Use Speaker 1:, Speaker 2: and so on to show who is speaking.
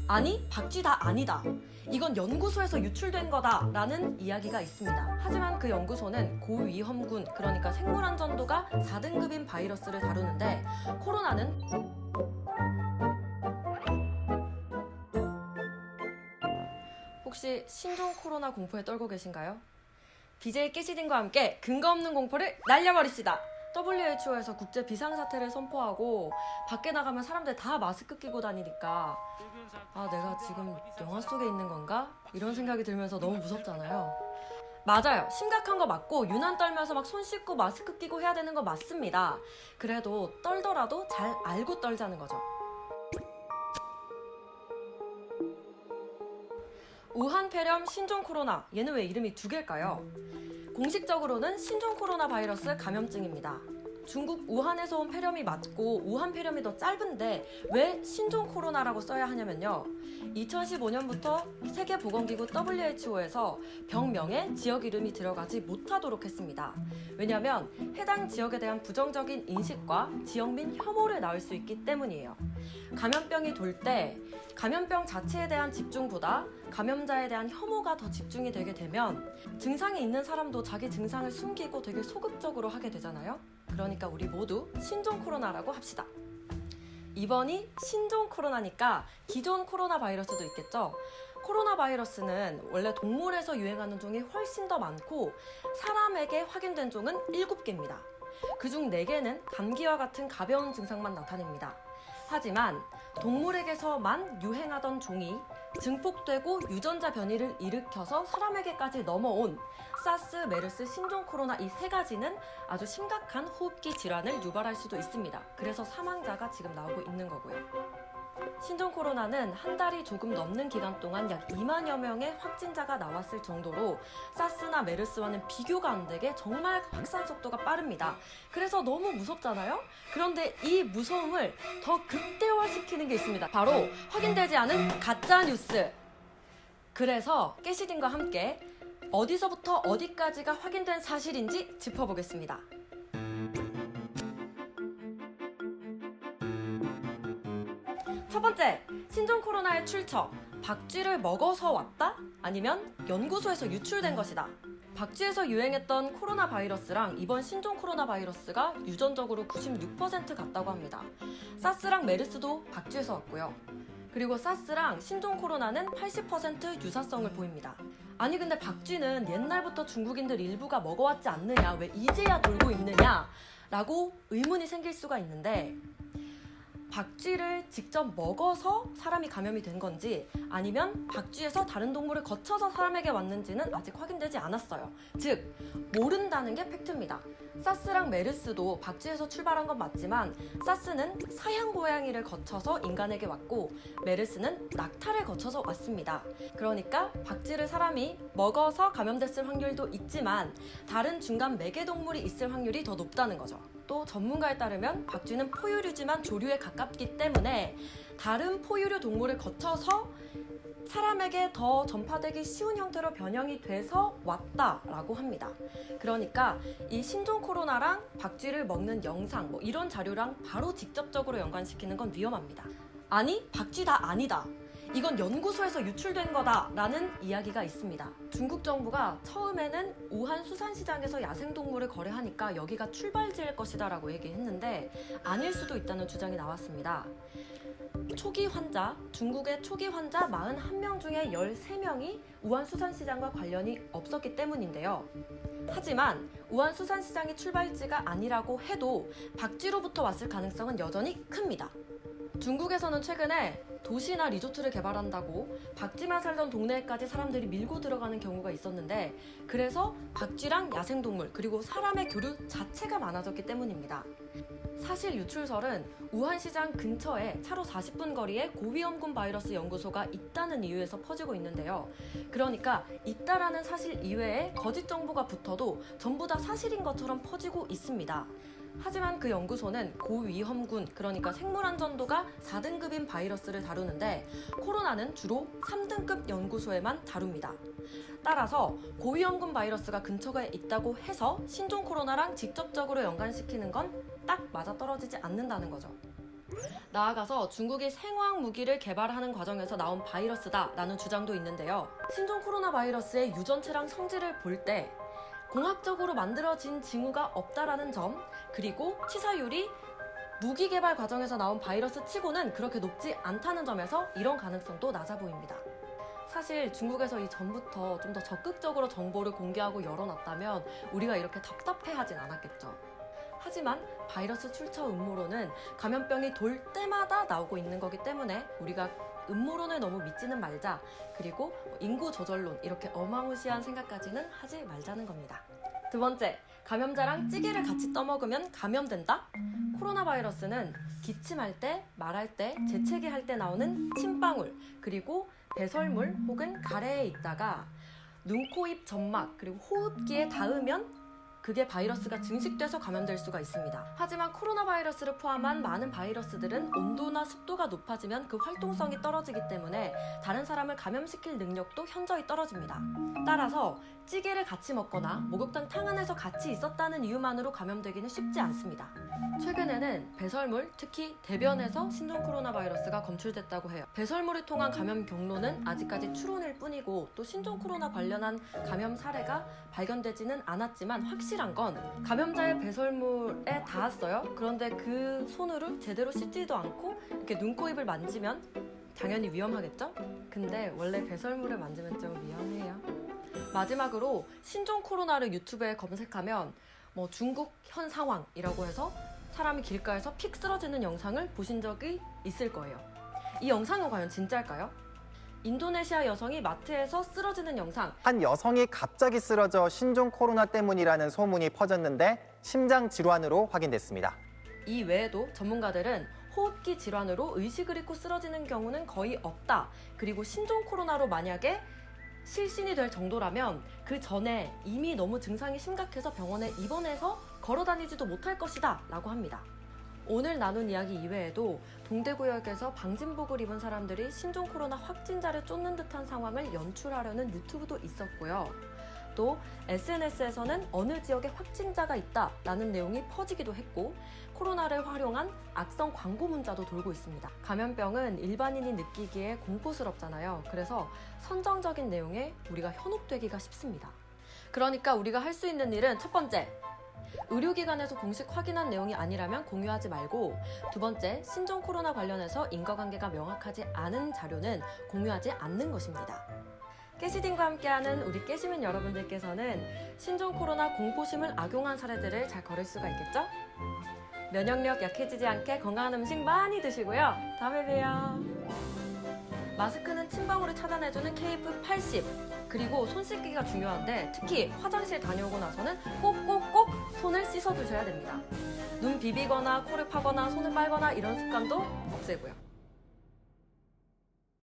Speaker 1: 아니, 박쥐다 아니다. 이건 연구소에서 유출된 거다 라는 이야기가 있습니다. 하지만 그 연구소는 고위험군, 그러니까 생물안전도가 4등급인 바이러스를 다루는데 코로나는 혹시 신종 코로나 공포에 떨고 계신가요? BJ 깨시딘과 함께 근거 없는 공포를 날려버립시다. WHO에서 국제 비상사태를 선포하고 밖에 나가면 사람들 다 마스크 끼고 다니니까 내가 지금 영화 속에 있는 건가? 이런 생각이 들면서 너무 무섭잖아요. 맞아요. 심각한 거 맞고 유난 떨면서 막 손 씻고 마스크 끼고 해야 되는 거 맞습니다. 그래도 떨더라도 잘 알고 떨자는 거죠. 우한 폐렴 신종 코로나, 얘는 왜 이름이 두 개일까요? 공식적으로는 신종 코로나 바이러스 감염증입니다. 중국 우한에서 온 폐렴이 맞고 우한 폐렴이 더 짧은데 왜 신종 코로나라고 써야 하냐면요. 2015년부터 세계보건기구 WHO에서 병명에 지역 이름이 들어가지 못하도록 했습니다. 왜냐하면 해당 지역에 대한 부정적인 인식과 지역민 혐오를 낳을 수 있기 때문이에요. 감염병이 돌 때 감염병 자체에 대한 집중보다 감염자에 대한 혐오가 더 집중이 되게 되면 증상이 있는 사람도 자기 증상을 숨기고 되게 소극적으로 하게 되잖아요. 그러니까 우리 모두 신종 코로나라고 합시다. 이번이 신종 코로나니까 기존 코로나 바이러스도 있겠죠. 코로나 바이러스는 원래 동물에서 유행하는 종이 훨씬 더 많고 사람에게 확인된 종은 7개입니다. 그중 4개는 감기와 같은 가벼운 증상만 나타냅니다. 하지만 동물에게서만 유행하던 종이 증폭되고 유전자 변이를 일으켜서 사람에게까지 넘어온 사스, 메르스, 신종 코로나 이 3가지는 아주 심각한 호흡기 질환을 유발할 수도 있습니다. 그래서 사망자가 지금 나오고 있는 거고요. 신종 코로나는 한 달이 조금 넘는 기간 동안 약 2만여 명의 확진자가 나왔을 정도로 사스나 메르스와는 비교가 안 되게 정말 확산 속도가 빠릅니다. 그래서 너무 무섭잖아요? 그런데 이 무서움을 더 극대화시키는 게 있습니다. 바로 확인되지 않은 가짜 뉴스. 그래서 깨시딘과 함께 어디서부터 어디까지가 확인된 사실인지 짚어보겠습니다. 첫 번째, 신종 코로나의 출처. 박쥐를 먹어서 왔다? 아니면 연구소에서 유출된 것이다. 박쥐에서 유행했던 코로나 바이러스랑 이번 신종 코로나 바이러스가 유전적으로 96% 같다고 합니다. 사스랑 메르스도 박쥐에서 왔고요. 그리고 사스랑 신종 코로나는 80% 유사성을 보입니다. 아니 근데 박쥐는 옛날부터 중국인들 일부가 먹어왔지 않느냐, 왜 이제야 돌고 있느냐 라고 의문이 생길 수가 있는데 박쥐를 직접 먹어서 사람이 감염이 된 건지 아니면 박쥐에서 다른 동물을 거쳐서 사람에게 왔는지는 아직 확인되지 않았어요. 즉, 모른다는 게 팩트입니다. 사스랑 메르스도 박쥐에서 출발한 건 맞지만 사스는 사양 고양이를 거쳐서 인간에게 왔고 메르스는 낙타를 거쳐서 왔습니다. 그러니까 박쥐를 사람이 먹어서 감염됐을 확률도 있지만 다른 중간 매개 동물이 있을 확률이 더 높다는 거죠. 또 전문가에 따르면 박쥐는 포유류지만 조류에 가깝기 때문에 다른 포유류 동물을 거쳐서 사람에게 더 전파되기 쉬운 형태로 변형이 돼서 왔다라고 합니다. 그러니까 이 신종 코로나랑 박쥐를 먹는 영상 이런 자료랑 바로 직접적으로 연관시키는 건 위험합니다. 아니, 박쥐다 아니다. 이건 연구소에서 유출된 거다 라는 이야기가 있습니다. 중국 정부가 처음에는 우한 수산시장에서 야생동물을 거래하니까 여기가 출발지일 것이다 라고 얘기했는데 아닐 수도 있다는 주장이 나왔습니다. 초기 환자, 중국의 초기 환자 41명 중에 13명이 우한 수산시장과 관련이 없었기 때문인데요. 하지만 우한 수산시장이 출발지가 아니라고 해도 박쥐로부터 왔을 가능성은 여전히 큽니다. 중국에서는 최근에 도시나 리조트를 개발한다고 박쥐만 살던 동네에까지 사람들이 밀고 들어가는 경우가 있었는데 그래서 박쥐랑 야생동물 그리고 사람의 교류 자체가 많아졌기 때문입니다. 사실 유출설은 우한시장 근처에 차로 40분 거리에 고위험군 바이러스 연구소가 있다는 이유에서 퍼지고 있는데요. 그러니까 있다라는 사실 이외에 거짓 정보가 붙어도 전부 다 사실인 것처럼 퍼지고 있습니다. 하지만 그 연구소는 고위험군, 그러니까 생물안전도가 4등급인 바이러스를 다루는데 코로나는 주로 3등급 연구소에만 다룹니다. 따라서 고위험군 바이러스가 근처에 있다고 해서 신종 코로나랑 직접적으로 연관시키는 건 딱 맞아떨어지지 않는다는 거죠. 나아가서 중국이 생화학 무기를 개발하는 과정에서 나온 바이러스다라는 주장도 있는데요. 신종 코로나 바이러스의 유전체랑 성질을 볼 때 공학적으로 만들어진 징후가 없다라는 점, 그리고 치사율이 무기 개발 과정에서 나온 바이러스 치고는 그렇게 높지 않다는 점에서 이런 가능성도 낮아 보입니다. 사실 중국에서 이전부터 좀 더 적극적으로 정보를 공개하고 열어놨다면 우리가 이렇게 답답해하진 않았겠죠. 하지만 바이러스 출처 음모론은 감염병이 돌 때마다 나오고 있는 거기 때문에 우리가 음모론을 너무 믿지는 말자, 그리고 인구 조절론, 이렇게 어마무시한 생각까지는 하지 말자는 겁니다. 두 번째, 감염자랑 찌개를 같이 떠먹으면 감염된다? 코로나 바이러스는 기침할 때, 말할 때, 재채기 할 때 나오는 침방울, 그리고 배설물 혹은 가래에 있다가 눈, 코, 입, 점막, 그리고 호흡기에 닿으면 그게 바이러스가 증식돼서 감염될 수가 있습니다. 하지만 코로나 바이러스를 포함한 많은 바이러스들은 온도나 습도가 높아지면 그 활동성이 떨어지기 때문에 다른 사람을 감염시킬 능력도 현저히 떨어집니다. 따라서 찌개를 같이 먹거나 목욕탕 탕 안에서 같이 있었다는 이유만으로 감염되기는 쉽지 않습니다. 최근에는 배설물, 특히 대변에서 신종 코로나 바이러스가 검출됐다고 해요. 배설물을 통한 감염 경로는 아직까지 추론일 뿐이고 또 신종 코로나 관련한 감염 사례가 발견되지는 않았지만 확실한 건 감염자의 배설물에 닿았어요. 그런데 그 손으로 제대로 씻지도 않고 이렇게 눈, 코, 입을 만지면 당연히 위험하겠죠? 근데 원래 배설물을 만지면 좀 위험해요. 마지막으로 신종 코로나를 유튜브에 검색하면 중국 현 상황이라고 해서 사람이 길가에서 픽 쓰러지는 영상을 보신 적이 있을 거예요. 이 영상은 과연 진짜일까요? 인도네시아 여성이 마트에서 쓰러지는 영상.
Speaker 2: 한 여성이 갑자기 쓰러져 신종 코로나 때문이라는 소문이 퍼졌는데 심장 질환으로 확인됐습니다.
Speaker 1: 이 외에도 전문가들은 호흡기 질환으로 의식을 잃고 쓰러지는 경우는 거의 없다. 그리고 신종 코로나로 만약에 실신이 될 정도라면 그 전에 이미 너무 증상이 심각해서 병원에 입원해서 걸어다니지도 못할 것이다 라고 합니다. 오늘 나눈 이야기 이외에도 동대구역에서 방진복을 입은 사람들이 신종 코로나 확진자를 쫓는 듯한 상황을 연출하려는 유튜브도 있었고요. 또 SNS에서는 어느 지역에 확진자가 있다라는 내용이 퍼지기도 했고 코로나를 활용한 악성 광고 문자도 돌고 있습니다. 감염병은 일반인이 느끼기에 공포스럽잖아요. 그래서 선정적인 내용에 우리가 현혹되기가 쉽습니다. 그러니까 우리가 할 수 있는 일은 첫 번째, 의료기관에서 공식 확인한 내용이 아니라면 공유하지 말고, 두 번째, 신종 코로나 관련해서 인과관계가 명확하지 않은 자료는 공유하지 않는 것입니다. 깨시딘과 함께하는 우리 깨시민 여러분들께서는 신종 코로나 공포심을 악용한 사례들을 잘 거릴 수가 있겠죠? 면역력 약해지지 않게 건강한 음식 많이 드시고요. 다음에 봬요. 마스크는 침방울을 차단해주는 KF80, 그리고 손 씻기가 중요한데 특히 화장실 다녀오고 나서는 꼭꼭꼭 손을 씻어주셔야 됩니다. 눈 비비거나 코를 파거나 손을 빨거나 이런 습관도 없애고요.